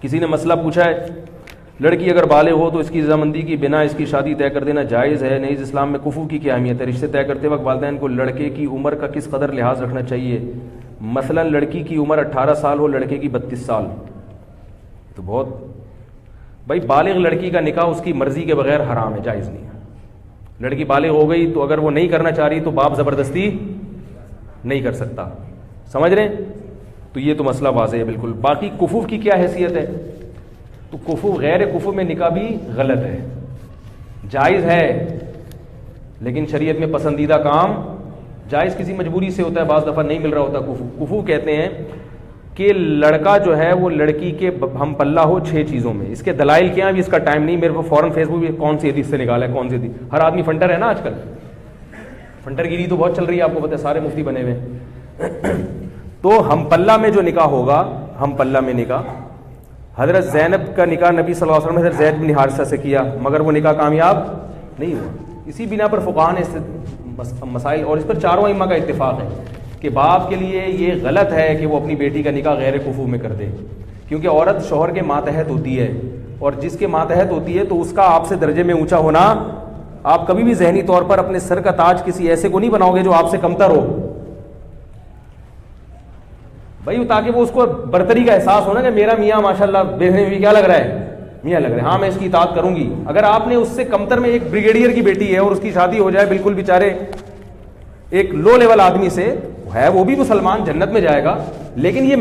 کسی نے مسئلہ پوچھا ہے لڑکی اگر بالغ ہو تو اس کی رضامندی کی بنا اس کی شادی طے کر دینا جائز ہے؟ نیز اسلام میں کفو کی کیا اہمیت ہے؟ رشتے طے کرتے وقت والدین کو لڑکے کی عمر کا کس قدر لحاظ رکھنا چاہیے؟ مثلا لڑکی کی عمر 18 سال ہو، لڑکے کی 32 سال، تو بہت بھائی بالغ لڑکی کا نکاح اس کی مرضی کے بغیر حرام ہے، جائز نہیں ہے۔ لڑکی بالغ ہو گئی تو اگر وہ نہیں کرنا چاہ رہی تو باپ زبردستی نہیں کر سکتا، سمجھ رہے ہیں؟ تو یہ تو مسئلہ واضح ہے بالکل۔ باقی کفو کی کیا حیثیت ہے؟ تو کفو غیر کفو میں نکاح بھی غلط ہے، جائز ہے لیکن شریعت میں پسندیدہ کام جائز کسی مجبوری سے ہوتا ہے، بعض دفعہ نہیں مل رہا ہوتا۔ کفو کہتے ہیں کہ لڑکا جو ہے وہ لڑکی کے ہم پلہ ہو 6 چیزوں میں۔ اس کے دلائل کیا ہیں بھی اس کا ٹائم نہیں، میرے کو فوراً فیس بک پہ کون سی حدیث سے نکالا ہے، کون سی حدیث۔ ہر آدمی فنٹر ہے نا آج کل، فنٹر گیری تو بہت چل رہی ہے، آپ کو پتہ ہے، سارے مفتی بنے ہوئے۔ تو ہم پلہ میں جو نکاح ہوگا، ہم پلہ میں نکاح، حضرت زینب کا نکاح نبی صلی اللہ علیہ وسلم نے حضرت زید بن حارثہ سے کیا، مگر وہ نکاح کامیاب نہیں ہوا۔ اسی بنا پر فقہاء نے مسائل، اور اس پر چاروں ائمہ کا اتفاق ہے کہ باپ کے لیے یہ غلط ہے کہ وہ اپنی بیٹی کا نکاح غیر کفو میں کر دے، کیونکہ عورت شوہر کے ماتحت ہوتی ہے، اور جس کے ماتحت ہوتی ہے تو اس کا آپ سے درجے میں اونچا ہونا، آپ کبھی بھی ذہنی طور پر اپنے سر کا تاج کسی ایسے کو نہیں بناؤ گے جو آپ سے کمتر ہو بھائی، تاکہ وہ اس کو برتری کا احساس ہونا کہ میرا میاں ماشاءاللہ دیکھنے میں کیا لگ رہا ہے، میاں لگ رہا ہے، ہاں میں اس کی اطاعت کروں گی۔ اگر آپ نے اس سے کمتر میں ایک بریگیڈیئر کی بیٹی ہے اور اس کی شادی ہو جائے بالکل بیچارے ایک لو لیول آدمی سے، ہے وہ بھی مسلمان، جنت میں جائے گا، لیکن یہ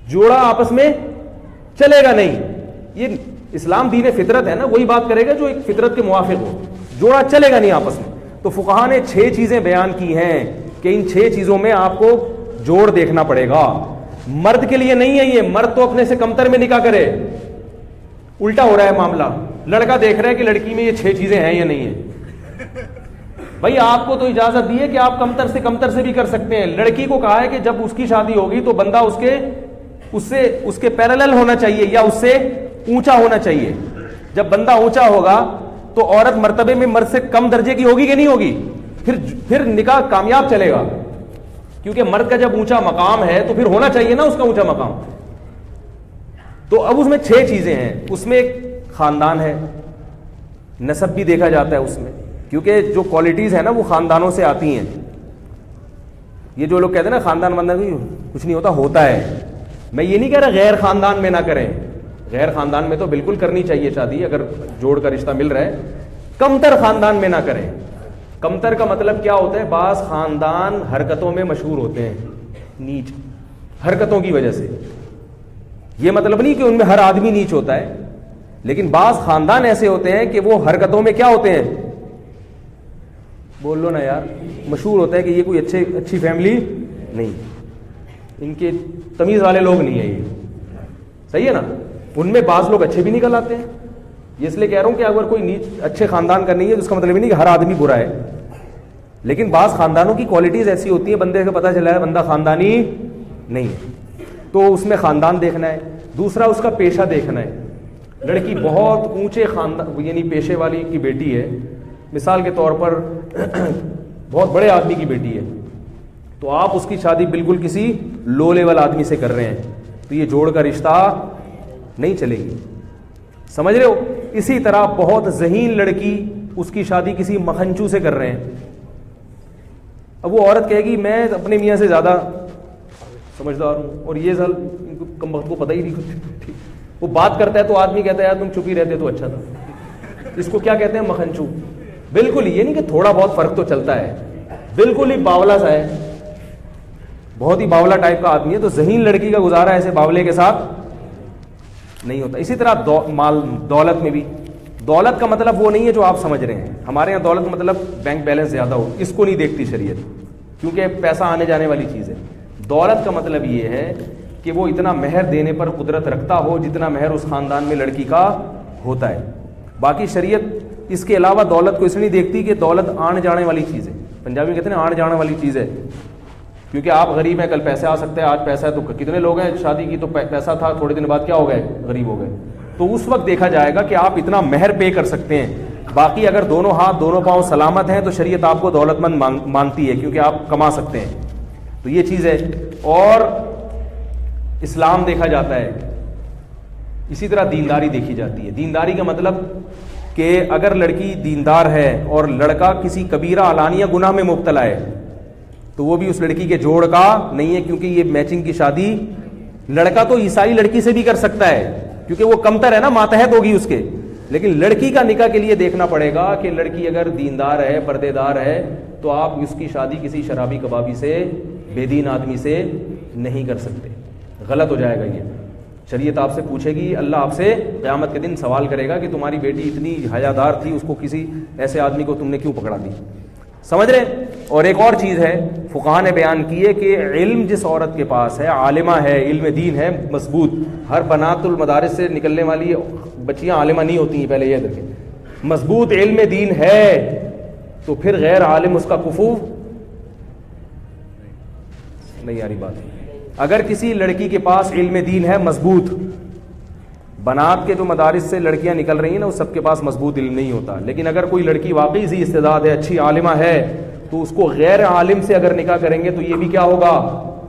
جوڑا آپس میں چلے گا نہیں۔ یہ اسلام دین فطرت ہے نا، وہی بات کرے گا جو ایک فطرت کے موافق ہو، جوڑا چلے گا نہیں آپس میں۔ تو فقہاء نے 6 چیزیں بیان کی ہیں کہ ان 6 چیزوں میں آپ کو جوڑ دیکھنا پڑے گا۔ مرد کے لیے نہیں ہے یہ، مرد تو اپنے سے کمتر میں نکاح کرے، الٹا ہو رہا ہے معاملہ، لڑکا دیکھ رہا ہے کہ لڑکی میں یہ 6 چیزیں ہیں یا نہیں ہیں۔ بھائی آپ کو تو اجازت دی ہے کہ آپ کمتر سے بھی کر سکتے ہیں۔ لڑکی کو کہا ہے کہ جب اس کی شادی ہوگی تو بندہ اس کے پیرالل ہونا چاہیے یا اس سے اونچا ہونا چاہیے۔ جب بندہ اونچا ہوگا تو عورت مرتبے میں مرد سے کم درجے کی ہوگی کہ نہیں ہوگی، پھر نکاح کامیاب چلے گا، کیونکہ مرد کا جب اونچا مقام ہے تو پھر ہونا چاہیے نا اس کا اونچا مقام۔ تو اب اس میں 6 چیزیں ہیں، اس میں ایک خاندان ہے، نسب بھی دیکھا جاتا ہے اس میں، کیونکہ جو کوالٹیز ہیں نا وہ خاندانوں سے آتی ہیں۔ یہ جو لوگ کہتے ہیں نا خاندان کچھ نہیں ہوتا ہے، میں یہ نہیں کہہ رہا غیر خاندان میں نہ کریں، غیر خاندان میں تو بالکل کرنی چاہیے شادی اگر جوڑ کا رشتہ مل رہا ہے، کمتر خاندان میں نہ کریں۔ کمتر کا مطلب کیا ہوتا ہے؟ بعض خاندان حرکتوں میں مشہور ہوتے ہیں، نیچ حرکتوں کی وجہ سے، یہ مطلب نہیں کہ ان میں ہر آدمی نیچ ہوتا ہے، لیکن بعض خاندان ایسے ہوتے ہیں کہ وہ حرکتوں میں کیا ہوتے ہیں، بول لو نا یار، مشہور ہوتا ہے کہ یہ کوئی اچھی فیملی نہیں، ان کے تمیز والے لوگ نہیں ہیں، یہ صحیح ہے نا۔ ان میں بعض لوگ اچھے بھی نکل آتے ہیں، یہ اس لیے کہہ رہا ہوں کہ اگر کوئی نیچ اچھے خاندان کا نہیں ہے تو اس کا مطلب نہیں کہ ہر آدمی برا ہے، لیکن بعض خاندانوں کی کوالٹیز ایسی ہوتی ہیں بندے کو پتہ چلا ہے بندہ خاندانی نہیں ہے، تو اس میں خاندان دیکھنا ہے۔ دوسرا اس کا پیشہ دیکھنا ہے، لڑکی بہت اونچے خاندان یعنی پیشے والی کی بیٹی ہے، مثال کے طور پر بہت بڑے آدمی کی بیٹی ہے، تو آپ اس کی شادی بالکل کسی لو لیول آدمی سے کر رہے ہیں تو یہ جوڑ کا رشتہ نہیں چلے گی، سمجھ رہے ہو۔ اسی طرح بہت ذہین لڑکی، اس کی شادی کسی مکھنچو سے کر رہے ہیں، اب وہ عورت کہے گی میں اپنے میاں سے زیادہ سمجھدار ہوں، اور یہ سال کم وقت کو پتہ ہی نہیں کچھ، وہ بات کرتا ہے تو آدمی کہتا ہے یار تم چپ ہی رہتے تو اچھا تھا۔ اس کو کیا کہتے ہیں؟ مکھنچو۔ بالکل یہ نہیں کہ تھوڑا بہت فرق تو چلتا ہے، بالکل ہی باولا سا ہے، بہت ہی باولا ٹائپ کا آدمی ہے، تو ذہین لڑکی کا گزارا ایسے باولے کے ساتھ نہیں ہوتا۔ اسی طرح مال دولت میں بھی، دولت کا مطلب وہ نہیں ہے جو آپ سمجھ رہے ہیں، ہمارے یہاں دولت کا مطلب بینک بیلنس زیادہ ہو، اس کو نہیں دیکھتی شریعت، کیونکہ پیسہ آنے جانے والی چیز ہے۔ دولت کا مطلب یہ ہے کہ وہ اتنا مہر دینے پر قدرت رکھتا ہو جتنا مہر اس خاندان میں لڑکی کا ہوتا ہے۔ باقی شریعت اس کے علاوہ دولت کو اس لیے نہیں دیکھتی کہ دولت آنے جانے والی چیز ہے، پنجابی میں کہتے ہیں آنے جانے والی چیز ہے، کیونکہ آپ غریب ہیں کل پیسے آ سکتے ہیں، آج پیسہ ہے تو کتنے لوگ ہیں شادی کی تو پیسہ تھا تھوڑے دن بعد کیا ہو گئے، غریب ہو گئے، تو اس وقت دیکھا جائے گا کہ آپ اتنا مہر پے کر سکتے ہیں۔ باقی اگر دونوں ہاتھ دونوں پاؤں سلامت ہیں تو شریعت آپ کو دولت مند مانتی ہے، کیونکہ آپ کما سکتے ہیں، تو یہ چیز ہے۔ اور اسلام دیکھا جاتا ہے اسی طرح دینداری دیکھی جاتی ہے. دینداری کا مطلب کہ اگر لڑکی دیندار ہے اور لڑکا کسی کبیرہ علانیہ گناہ میں مبتلا ہے تو وہ بھی اس لڑکی کے جوڑ کا نہیں ہے, کیونکہ یہ میچنگ کی شادی لڑکا تو عیسائی لڑکی سے بھی کر سکتا ہے کیونکہ وہ کمتر ہے نا, ماتحت ہوگی اس کے, لیکن لڑکی کا نکاح کے لیے دیکھنا پڑے گا کہ لڑکی اگر دیندار ہے, پردے دار ہے, تو آپ اس کی شادی کسی شرابی کبابی سے, بے دین آدمی سے نہیں کر سکتے, غلط ہو جائے گا. یہ شریعت آپ سے پوچھے گی, اللہ آپ سے قیامت کے دن سوال کرے گا کہ تمہاری بیٹی اتنی حیادار تھی, اس کو کسی ایسے آدمی کو تم نے کیوں پکڑا دی. سمجھ رہے. اور ایک اور چیز ہے فقہاء نے بیان کی ہے کہ علم جس عورت کے پاس ہے, عالمہ ہے, علم دین ہے مضبوط, ہر بنات المدارس سے نکلنے والی بچیاں عالمہ نہیں ہوتی ہیں, پہلے یہ دیکھیں, مضبوط علم دین ہے تو پھر غیر عالم اس کا کفو نہیں آ رہی بات. اگر کسی لڑکی کے پاس علم دین ہے مضبوط, بنات کے جو مدارس سے لڑکیاں نکل رہی ہیں نا, وہ سب کے پاس مضبوط علم نہیں ہوتا, لیکن اگر کوئی لڑکی واقعی ذی استعداد ہے, اچھی عالمہ ہے, تو اس کو غیر عالم سے اگر نکاح کریں گے تو یہ بھی کیا ہوگا,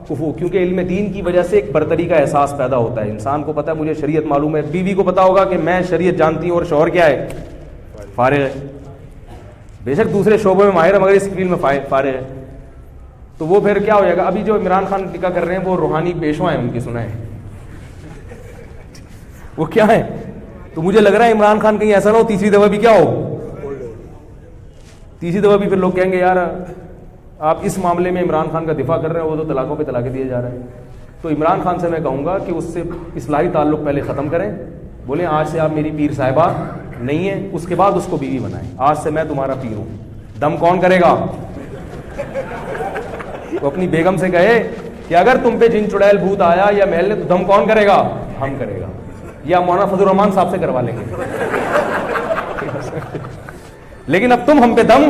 کفو, کیونکہ علم دین کی وجہ سے ایک برتری کا احساس پیدا ہوتا ہے. انسان کو پتا ہے مجھے شریعت معلوم ہے, بیوی کو پتا ہوگا کہ میں شریعت جانتی ہوں اور شوہر کیا ہے, فارغ ہے, بے شک دوسرے شعبوں میں ماہر ہے مگر اس فیلڈ میں فارغ ہے, تو وہ پھر کیا ہو جائے گا. ابھی جو عمران خان نکاح کر رہے ہیں وہ روحانی پیشوا ہیں ان کی, سنا ہے وہ کیا ہے, تو مجھے لگ رہا ہے عمران خان کہیں ایسا نہ ہو تیسری دفعہ بھی کیا ہو, تیسری دفعہ بھی پھر لوگ کہیں گے یار آپ اس معاملے میں عمران خان کا دفاع کر رہے ہیں, وہ تو طلاقوں پہ طلاقیں دیے جا رہے ہیں. تو عمران خان سے میں کہوں گا کہ اس سے اصلاحی تعلق پہلے ختم کریں, بولیں آج سے آپ میری پیر صاحبہ نہیں ہیں, اس کے بعد اس کو بیوی بنائیں, آج سے میں تمہارا پیر ہوں. دم کون کرے گا, تو اپنی بیگم سے کہے کہ اگر تم پہ جن چڑیل بھوت آیا یا محل نے تو دم کون کرے گا, ہم کرے گا, یا مولانا فضل الرحمان صاحب سے کروا لیں گے, لیکن اب تم ہم پہ دم,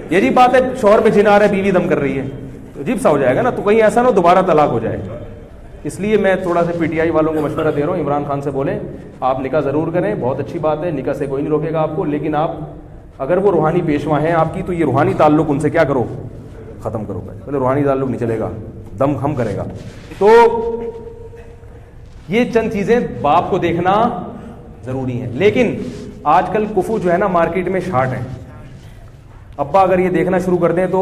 یہ جی بات ہے شوہر پہ جن آ رہا ہے بیوی دم کر رہی ہے تو عجیب سا ہو جائے گا نا, تو کہیں ایسا نہ دوبارہ طلاق ہو جائے. اس لیے میں تھوڑا سا پی ٹی آئی والوں کو مشورہ دے رہا ہوں, عمران خان سے بولیں آپ نکاح ضرور کریں, بہت اچھی بات ہے, نکاح سے کوئی نہیں روکے گا آپ کو, لیکن آپ اگر وہ روحانی پیشوا ہیں آپ کی تو یہ روحانی تعلق ان سے کیا کرو, ختم کرو. بولے روحانی تعلق نہیں چلے گا, دم ہم کرے گا. تو یہ چند چیزیں باپ کو دیکھنا ضروری ہیں. لیکن آج کل کفو جو ہے نا مارکیٹ میں شارٹ ہے. ابا اگر یہ دیکھنا شروع کر دیں تو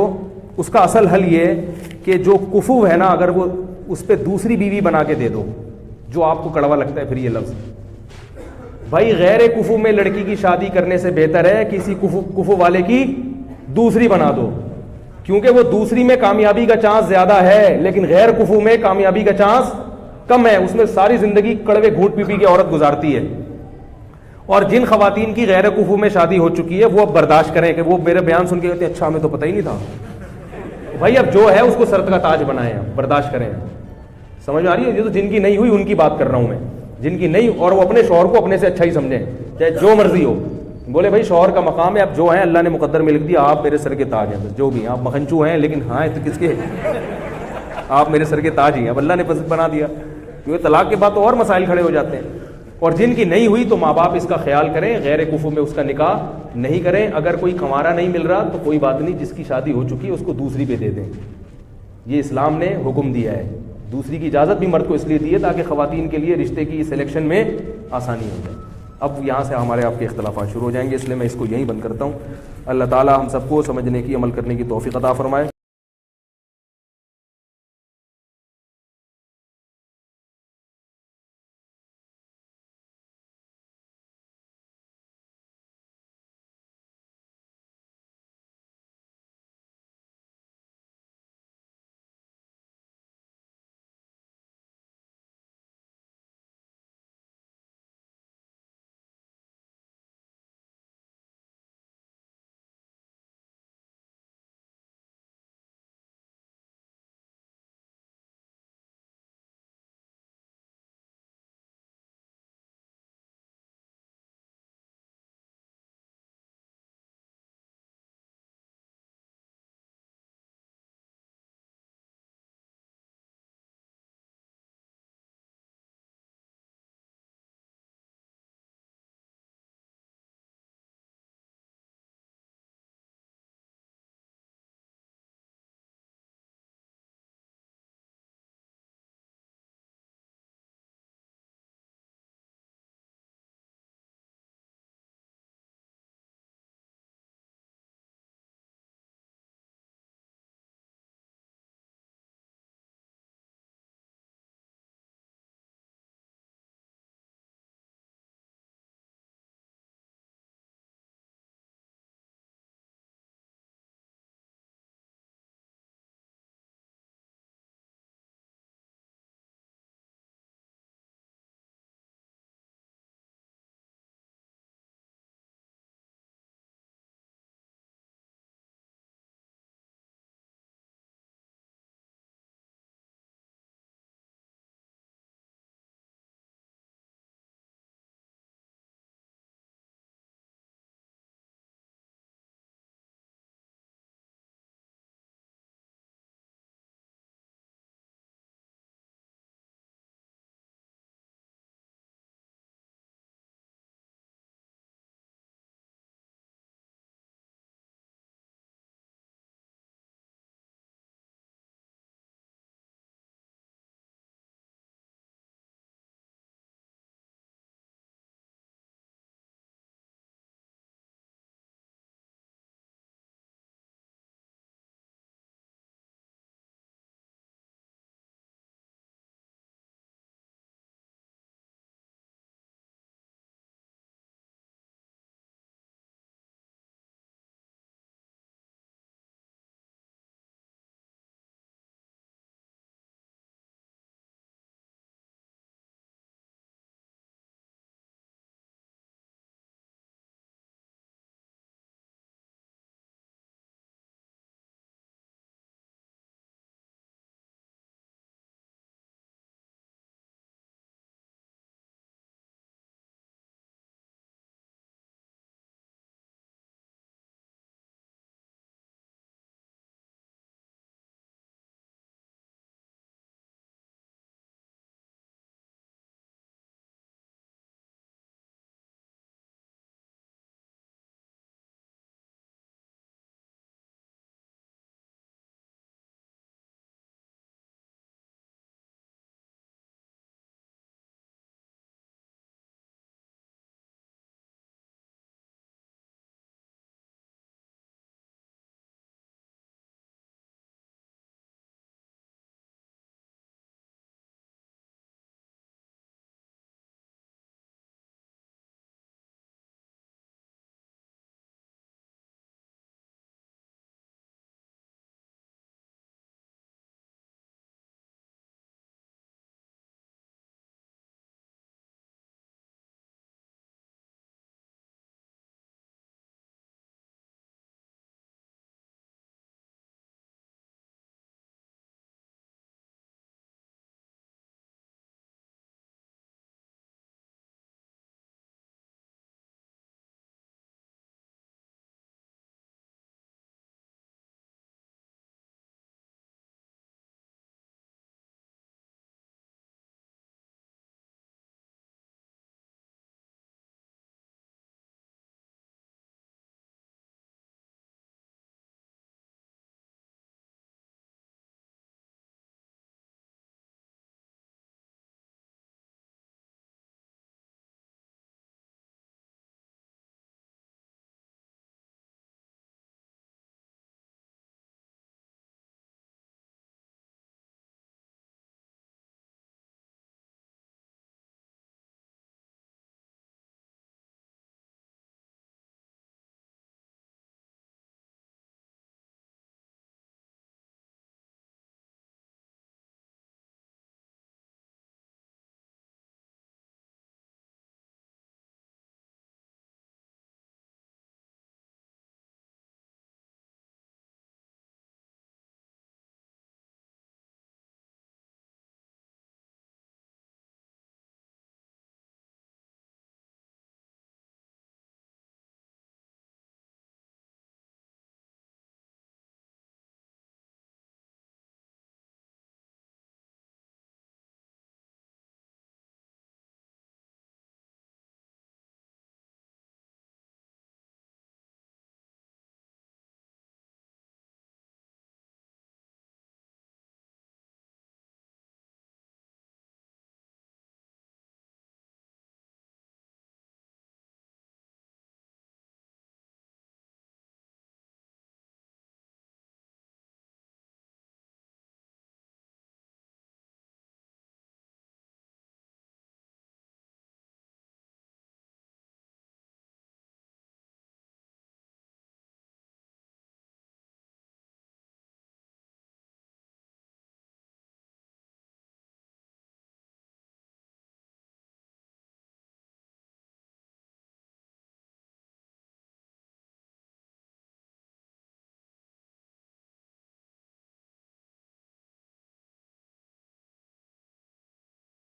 اس کا اصل حل یہ ہے کہ جو کفو ہے نا اگر وہ اس پہ دوسری بیوی بنا کے دے دو, جو آپ کو کڑوا لگتا ہے پھر یہ لفظ, بھائی غیر کفو میں لڑکی کی شادی کرنے سے بہتر ہے کسی کفو والے کی دوسری بنا دو, کیونکہ وہ دوسری میں کامیابی کا چانس زیادہ ہے, لیکن غیر کفو میں کامیابی کا چانس کم ہے. اس میں ساری زندگی کڑوے گھونٹ پی پی کے عورت گزارتی ہے. اور جن خواتین کی غیر کفو میں شادی ہو چکی ہے وہ اب برداشت کریں کہ وہ میرے بیان سن کے کہتے ہیں اچھا ہمیں تو پتہ ہی نہیں تھا. بھائی اب جو ہے اس کو سر کا تاج بنائیں, برداشت کریں. سمجھ میں آ رہی ہے, یہ تو جن کی نہیں ہوئی ان کی بات کر رہا ہوں میں, جن کی نہیں, اور وہ اپنے شوہر کو اپنے سے اچھا ہی سمجھیں چاہے جو مرضی ہو. بولے بھائی شوہر کا مقام ہے, اب جو ہیں اللہ نے مقدر میں لکھ دیا, آپ میرے سر کے تاج ہیں, جو بھی ہیں آپ مکھنچو ہیں, لیکن ہاں تو کس کے, آپ میرے سر کے تاج ہی ہیں, اب اللہ نے بنا دیا. کیونکہ طلاق کے بعد تو اور مسائل کھڑے ہو جاتے ہیں. اور جن کی نہیں ہوئی تو ماں باپ اس کا خیال کریں, غیر کفو میں اس کا نکاح نہیں کریں. اگر کوئی کنوارا نہیں مل رہا تو کوئی بات نہیں, جس کی شادی ہو چکی ہے اس کو دوسری پہ دے دیں. یہ اسلام نے حکم دیا ہے. دوسری کی اجازت بھی مرد کو اس لیے دی ہے تاکہ خواتین کے لیے رشتے کی سلیکشن میں آسانی ہو جائے. اب یہاں سے ہمارے آپ کے اختلافات شروع ہو جائیں گے, اس لیے میں اس کو یہیں بند کرتا ہوں. اللہ تعالی ہم سب کو سمجھنے کی, عمل کرنے کی توفیق عطا فرمائے.